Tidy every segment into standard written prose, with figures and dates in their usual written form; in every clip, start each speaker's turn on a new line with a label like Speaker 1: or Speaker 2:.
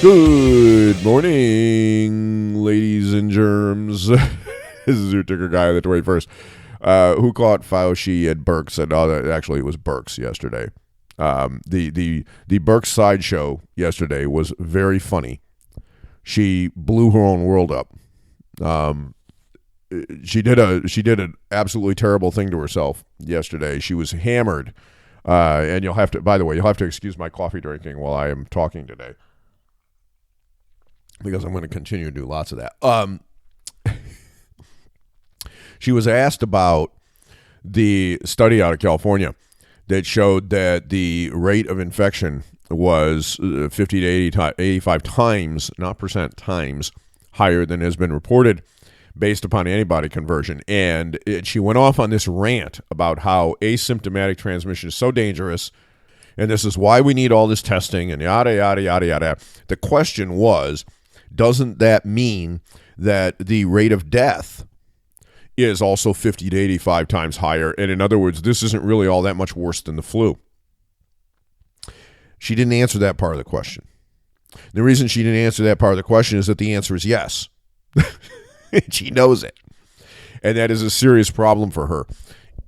Speaker 1: Good morning, ladies and germs. This is your ticker guy that 21st. Who caught Fauci at Birx? And actually, it was Birx yesterday. The Birx sideshow yesterday was very funny. She blew her own world up. She did an absolutely terrible thing to herself yesterday. She was hammered, and you'll have to excuse my coffee drinking while I am talking today, because I'm going to continue to do lots of that. She was asked about the study out of California that showed that the rate of infection was 50 to 85 times, not percent, times higher than has been reported based upon antibody conversion. And she went off on this rant about how asymptomatic transmission is so dangerous, and this is why we need all this testing, and yada, yada, yada, yada. The question was, doesn't that mean that the rate of death is also 50 to 85 times higher? And in other words, this isn't really all that much worse than the flu. She didn't answer that part of the question. The reason she didn't answer that part of the question is that the answer is yes. She knows it. And that is a serious problem for her.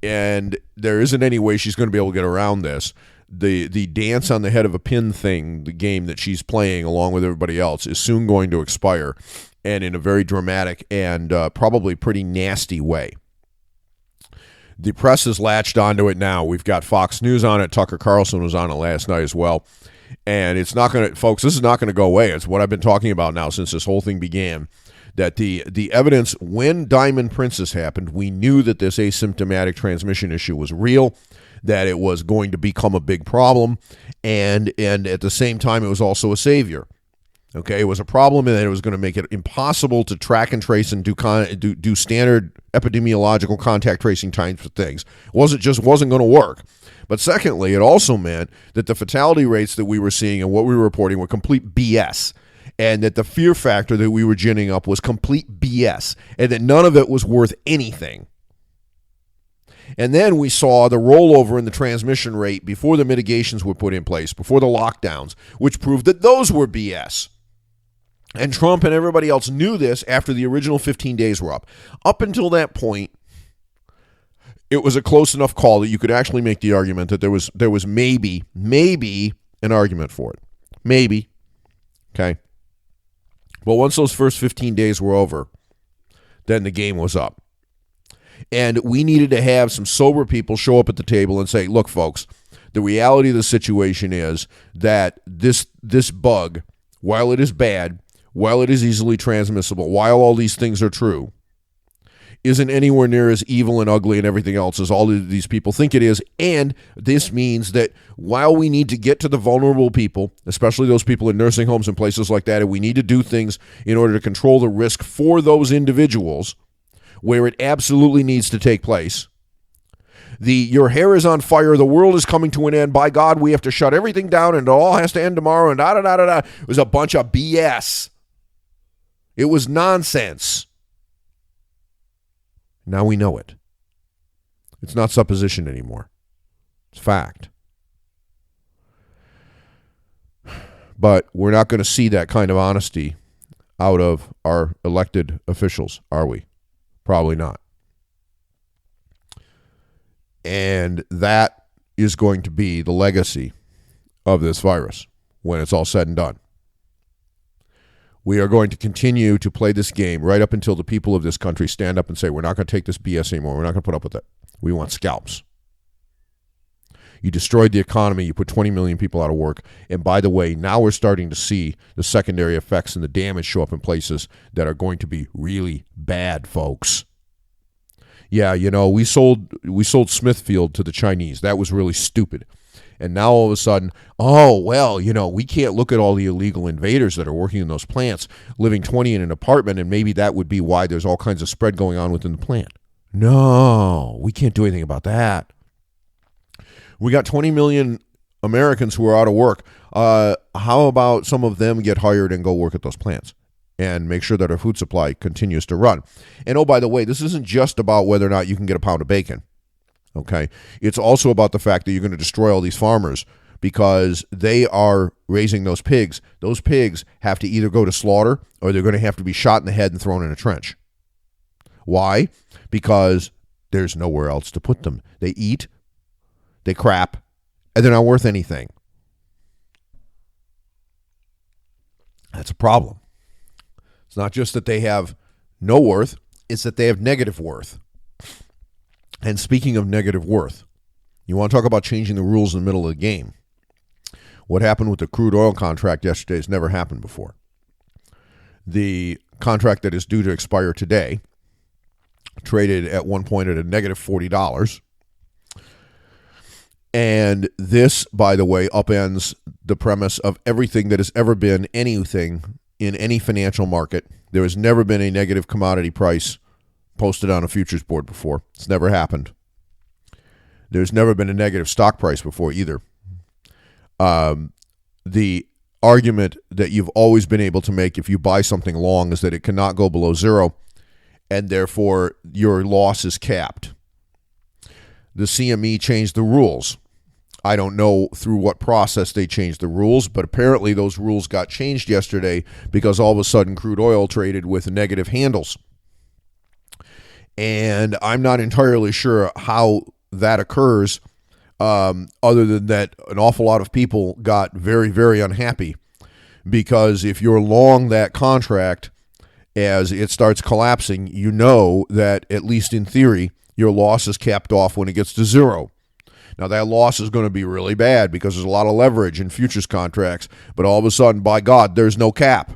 Speaker 1: And there isn't any way she's going to be able to get around this. The dance on the head of a pin thing, the game that she's playing along with everybody else, is soon going to expire, and in a very dramatic and probably pretty nasty way. The press has latched onto it now. We've got Fox News on it. Tucker Carlson was on it last night as well. And it's not going to, folks, this is not going to go away. It's what I've been talking about now since this whole thing began, that the evidence, when Diamond Princess happened, we knew that this asymptomatic transmission issue was real, that it was going to become a big problem, and at the same time, it was also a savior. Okay, it was a problem, and it was going to make it impossible to track and trace and do standard epidemiological contact tracing types of things. It wasn't going to work. But secondly, it also meant that the fatality rates that we were seeing and what we were reporting were complete BS, and that the fear factor that we were ginning up was complete BS, and that none of it was worth anything. And then we saw the rollover in the transmission rate before the mitigations were put in place, before the lockdowns, which proved that those were BS. And Trump and everybody else knew this after the original 15 days were up. Up until that point, it was a close enough call that you could actually make the argument that there was maybe an argument for it. Maybe. Okay. But once those first 15 days were over, then the game was up. And we needed to have some sober people show up at the table and say, look, folks, the reality of the situation is that this bug, while it is bad, while it is easily transmissible, while all these things are true, isn't anywhere near as evil and ugly and everything else as all of these people think it is. And this means that while we need to get to the vulnerable people, especially those people in nursing homes and places like that, and we need to do things in order to control the risk for those individuals where it absolutely needs to take place. Your hair is on fire, the world is coming to an end, by God, we have to shut everything down and it all has to end tomorrow, and da-da-da-da-da. It was a bunch of BS. It was nonsense. Now we know it. It's not supposition anymore. It's fact. But we're not going to see that kind of honesty out of our elected officials, are we? Probably not. And that is going to be the legacy of this virus when it's all said and done. We are going to continue to play this game right up until the people of this country stand up and say, we're not going to take this BS anymore. We're not going to put up with it. We want scalps. You destroyed the economy. You put 20 million people out of work. And by the way, now we're starting to see the secondary effects and the damage show up in places that are going to be really bad, folks. Yeah, we sold Smithfield to the Chinese. That was really stupid. And now all of a sudden, we can't look at all the illegal invaders that are working in those plants, living 20 in an apartment, and maybe that would be why there's all kinds of spread going on within the plant. No, we can't do anything about that. We got 20 million Americans who are out of work. How about some of them get hired and go work at those plants and make sure that our food supply continues to run? And oh, by the way, this isn't just about whether or not you can get a pound of bacon. Okay, it's also about the fact that you're going to destroy all these farmers because they are raising those pigs. Those pigs have to either go to slaughter or they're going to have to be shot in the head and thrown in a trench. Why? Because there's nowhere else to put them. They eat, they crap, and they're not worth anything. That's a problem. It's not just that they have no worth, it's that they have negative worth. And speaking of negative worth, you want to talk about changing the rules in the middle of the game. What happened with the crude oil contract yesterday has never happened before. The contract that is due to expire today traded at one point at a negative $40. And this, by the way, upends the premise of everything that has ever been anything in any financial market. There has never been a negative commodity price posted on a futures board before. It's never happened. There's never been a negative stock price before either. The argument that you've always been able to make if you buy something long is that it cannot go below zero, and therefore your loss is capped. The CME changed the rules. I don't know through what process they changed the rules, but apparently those rules got changed yesterday because all of a sudden crude oil traded with negative handles. And I'm not entirely sure how that occurs, other than that an awful lot of people got very, very unhappy, because if you're long that contract as it starts collapsing, you know that, at least in theory, your loss is capped off when it gets to zero. Now, that loss is going to be really bad because there's a lot of leverage in futures contracts, but all of a sudden, by God, there's no cap.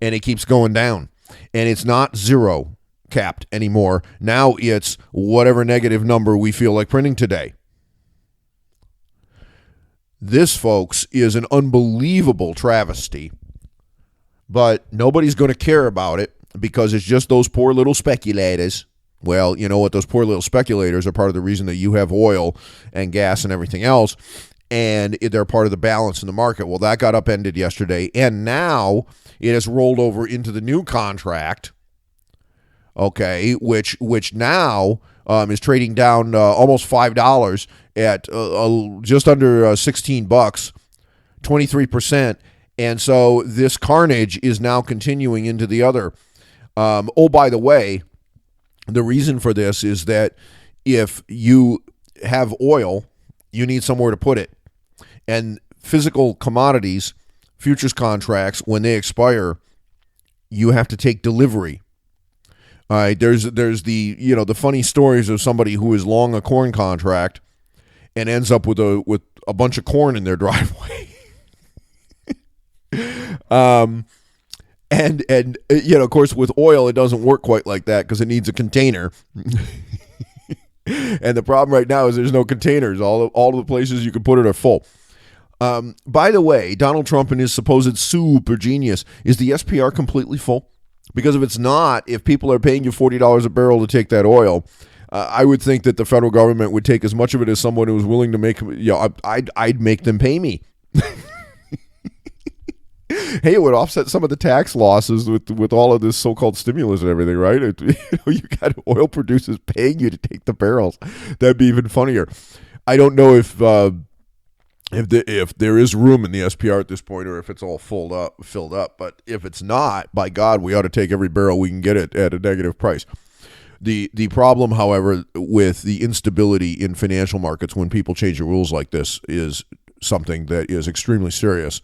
Speaker 1: And it keeps going down. And it's not zero capped anymore. Now it's whatever negative number we feel like printing today. This, folks, is an unbelievable travesty, but nobody's going to care about it because it's just those poor little speculators. Well, you know what? Those poor little speculators are part of the reason that you have oil and gas and everything else, and they're part of the balance in the market. Well, that got upended yesterday, and now it has rolled over into the new contract, okay, which now is trading down almost $5 at just under $16, 23%. And so this carnage is now continuing into the other. Oh, by the way, the reason for this is that if you have oil, you need somewhere to put it. And physical commodities, futures contracts, when they expire, you have to take delivery. All right, there's the funny stories of somebody who is long a corn contract and ends up with a bunch of corn in their driveway. And of course, with oil, it doesn't work quite like that because it needs a container. And the problem right now is there's no containers. All of the places you can put it are full. By the way, Donald Trump and his supposed super genius, is the SPR completely full? Because if it's not, if people are paying you $40 a barrel to take that oil, I would think that the federal government would take as much of it as someone who was willing to make. I'd make them pay me. Hey, it would offset some of the tax losses with all of this so-called stimulus and everything, right? You got oil producers paying you to take the barrels. That'd be even funnier. I don't know if there is room in the SPR at this point, or if it's all filled up. But if it's not, by God, we ought to take every barrel we can get it at a negative price. The problem, however, with the instability in financial markets when people change the rules like this is something that is extremely serious.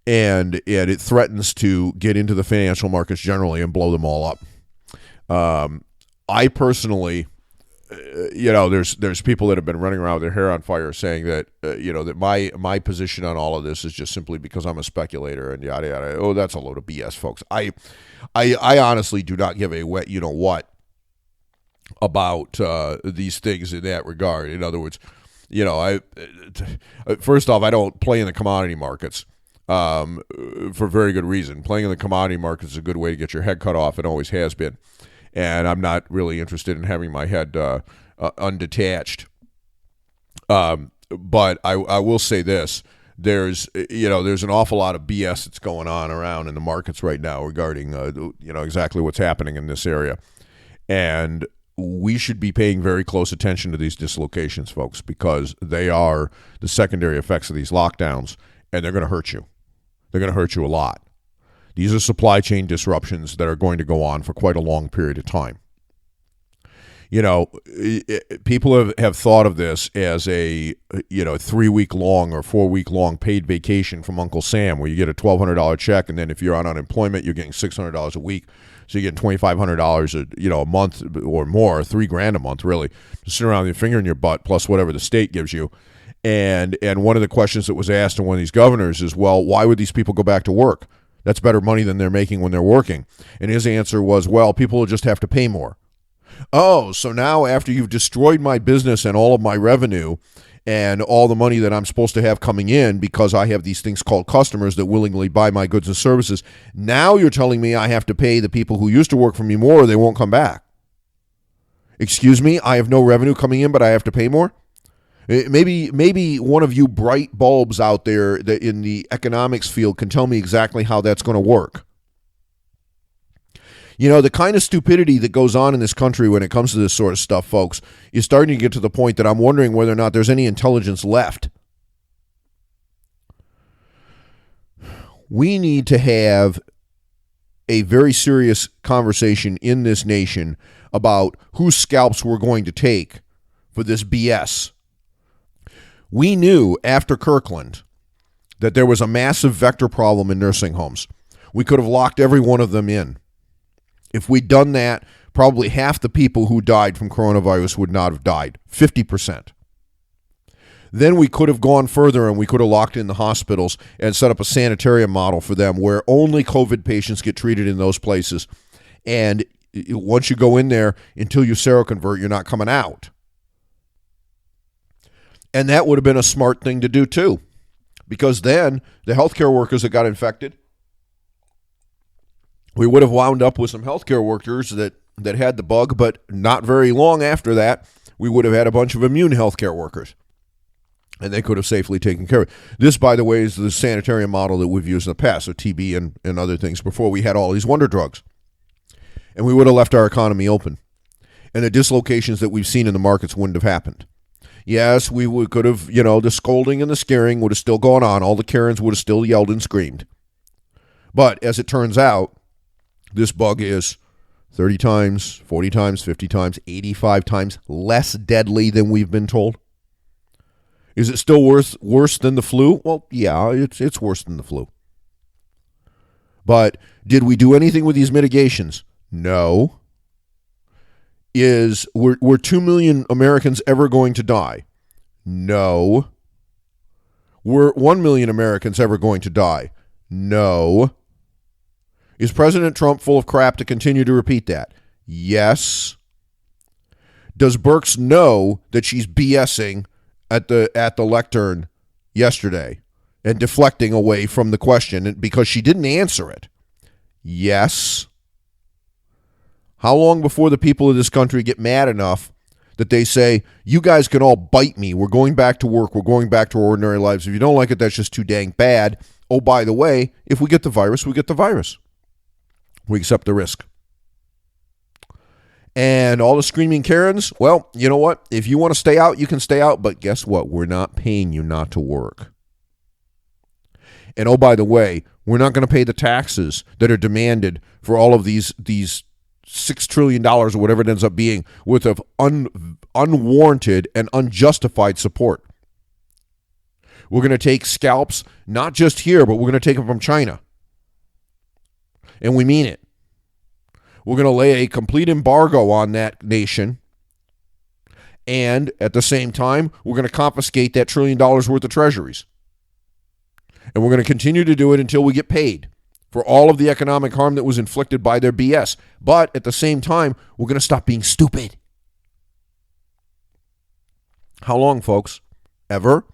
Speaker 1: And it threatens to get into the financial markets generally and blow them all up. I personally, there's people that have been running around with their hair on fire saying that, that my position on all of this is just simply because I'm a speculator and yada yada. Oh, that's a load of BS, folks. I honestly do not give a wet what about these things in that regard. In other words, first off, I don't play in the commodity markets. For very good reason. Playing in the commodity market is a good way to get your head cut off. It always has been. And I'm not really interested in having my head undetached. But I will say this. There's an awful lot of BS that's going on around in the markets right now regarding, exactly what's happening in this area. And we should be paying very close attention to these dislocations, folks, because they are the secondary effects of these lockdowns, and they're going to hurt you. They're going to hurt you a lot. These are supply chain disruptions that are going to go on for quite a long period of time. You know, people have thought of this as a 3-week long or 4-week long paid vacation from Uncle Sam, where you get a $1,200 check, and then if you're on unemployment, you're getting $600 a week. So you're getting $2,500 a month or more, $3,000 a month, really, to sit around with your finger in your butt plus whatever the state gives you. And one of the questions that was asked to one of these governors is, well, why would these people go back to work? That's better money than they're making when they're working. And his answer was, well, people will just have to pay more. Oh, so now after you've destroyed my business and all of my revenue and all the money that I'm supposed to have coming in because I have these things called customers that willingly buy my goods and services, now you're telling me I have to pay the people who used to work for me more or they won't come back. Excuse me, I have no revenue coming in, but I have to pay more? Maybe one of you bright bulbs out there that in the economics field can tell me exactly how that's going to work. You know, the kind of stupidity that goes on in this country when it comes to this sort of stuff, folks, is starting to get to the point that I'm wondering whether or not there's any intelligence left. We need to have a very serious conversation in this nation about whose scalps we're going to take for this BS. We knew after Kirkland that there was a massive vector problem in nursing homes. We could have locked every one of them in. If we'd done that, probably half the people who died from coronavirus would not have died, 50%. Then we could have gone further and we could have locked in the hospitals and set up a sanitarium model for them where only COVID patients get treated in those places. And once you go in there, until you seroconvert, you're not coming out. And that would have been a smart thing to do too, because then the healthcare workers that got infected, we would have wound up with some healthcare workers that had the bug, but not very long after that, we would have had a bunch of immune healthcare workers, and they could have safely taken care of it. This, by the way, is the sanitarium model that we've used in the past, so TB and other things, before we had all these wonder drugs. And we would have left our economy open, and the dislocations that we've seen in the markets wouldn't have happened. Yes, we could have, the scolding and the scaring would have still gone on. All the Karens would have still yelled and screamed. But as it turns out, this bug is 30 times, 40 times, 50 times, 85 times less deadly than we've been told. Is it still worse than the flu? Well, yeah, it's worse than the flu. But did we do anything with these mitigations? No. Were 2 million Americans ever going to die? No. Were 1 million Americans ever going to die? No. Is President Trump full of crap to continue to repeat that? Yes. Does Birx know that she's BSing at the lectern yesterday and deflecting away from the question because she didn't answer it? Yes. How long before the people of this country get mad enough that they say, you guys can all bite me. We're going back to work. We're going back to our ordinary lives. If you don't like it, that's just too dang bad. Oh, by the way, if we get the virus, we get the virus. We accept the risk. And all the screaming Karens, well, you know what? If you want to stay out, you can stay out. But guess what? We're not paying you not to work. And oh, by the way, we're not going to pay the taxes that are demanded for all of these $6 trillion or whatever it ends up being worth of unwarranted and unjustified support. We're going to take scalps, not just here, but we're going to take them from China. And we mean it. We're going to lay a complete embargo on that nation. And at the same time, we're going to confiscate that $1 trillion worth of treasuries. And we're going to continue to do it until we get paid for all of the economic harm that was inflicted by their BS. But at the same time, we're going to stop being stupid. How long, folks? Ever?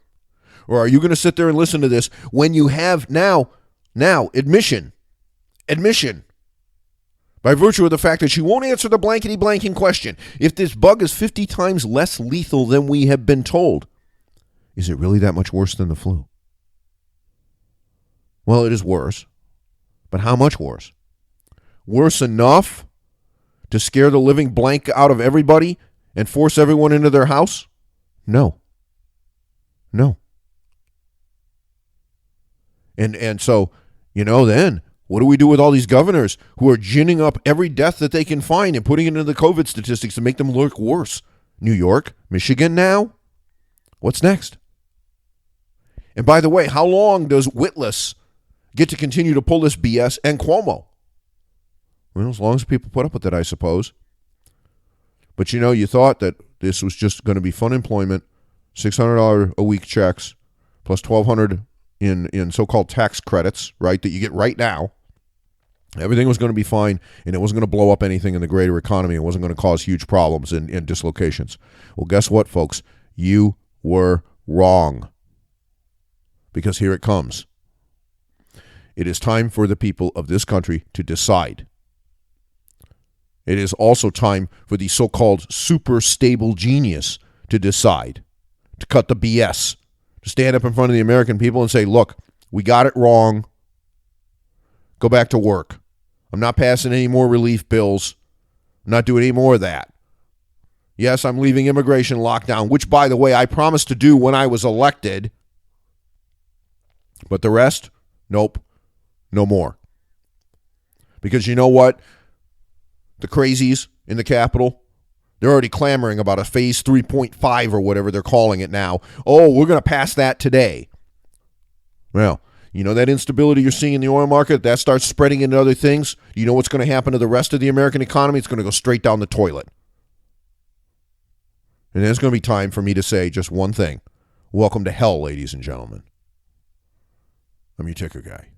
Speaker 1: Or are you going to sit there and listen to this when you have now, admission, by virtue of the fact that she won't answer the blankety-blanking question. If this bug is 50 times less lethal than we have been told, is it really that much worse than the flu? Well, it is worse. But how much worse? Worse enough to scare the living blank out of everybody and force everyone into their house? No. No. And so, then what do we do with all these governors who are ginning up every death that they can find and putting it into the COVID statistics to make them look worse? New York, Michigan now? What's next? And by the way, how long does Witless get to continue to pull this BS and Cuomo? Well, as long as people put up with it, I suppose. But you thought that this was just going to be fun employment, $600 a week checks, plus $1,200 in so-called tax credits, right, that you get right now. Everything was going to be fine, and it wasn't going to blow up anything in the greater economy. It wasn't going to cause huge problems and dislocations. Well, guess what, folks? You were wrong. Because here it comes. It is time for the people of this country to decide. It is also time for the so-called super stable genius to decide, to cut the BS, to stand up in front of the American people and say, look, we got it wrong. Go back to work. I'm not passing any more relief bills. I'm not doing any more of that. Yes, I'm leaving immigration lockdown, which, by the way, I promised to do when I was elected. But the rest, nope, no more. Because you know what? The crazies in the Capitol, they're already clamoring about a phase 3.5 or whatever they're calling it now. Oh, we're going to pass that today. Well, that instability you're seeing in the oil market, that starts spreading into other things. You know what's going to happen to the rest of the American economy? It's going to go straight down the toilet. And there's going to be time for me to say just one thing. Welcome to hell, ladies and gentlemen. I'm your ticker guy.